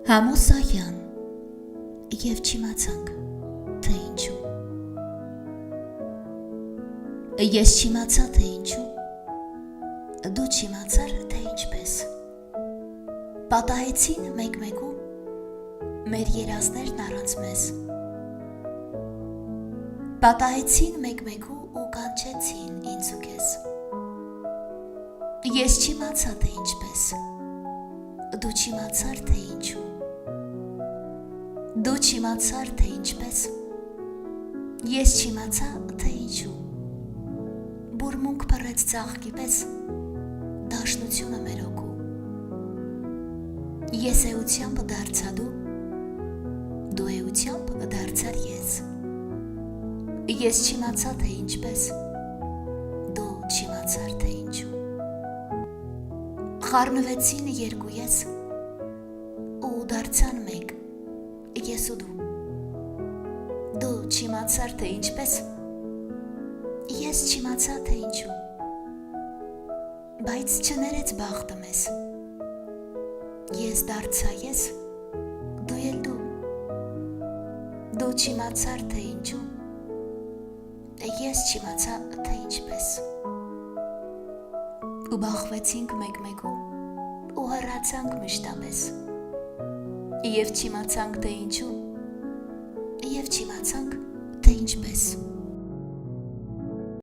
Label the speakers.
Speaker 1: Համոսայան և չիմացանք, թե ինչու։ Ես չիմացա, թե ինչու, դու չիմացար, թե ինչպես։ Պատահեցին մեկ-մեկու մեր երազներն առանց մեզ։ Պատահեցին մեկ-մեկու ու կանչեցին ինձ ու քեզ։ Ես չիմացա, թե ինչպես, դու չիմացար, թե ինչու։ Դու չիմացար, թե ինչպես, ես չիմացա, թե ինչու։ Բուրմունք փռեց ծաղկի պես, դաշնությունը մեր օգու։ Ես էությամբ դարձա դու, դու էությամբ դարձար ես։ Ես չիմացա, թե ինչպես, դու չիմացար, թե ինչու։ Խառնվեցին երկու ես ու դարձան մեկ, ես ու դու։ Դու չիմացար, թե ինչպես, ես չիմացա, թե ինչու։ Բայց չներեց բախտը մեզ։ Ես դարձա ես, դու էլ դու։ Դու չիմացար, թե ինչու, ես չիմացա, թե ինչպես։ Ու բախվեցինք մեկ-մեկու ու հեռացանք մշտապես։ Եվ չիմացանք, թե ինչու, և չիմացանք, թե ինչպես։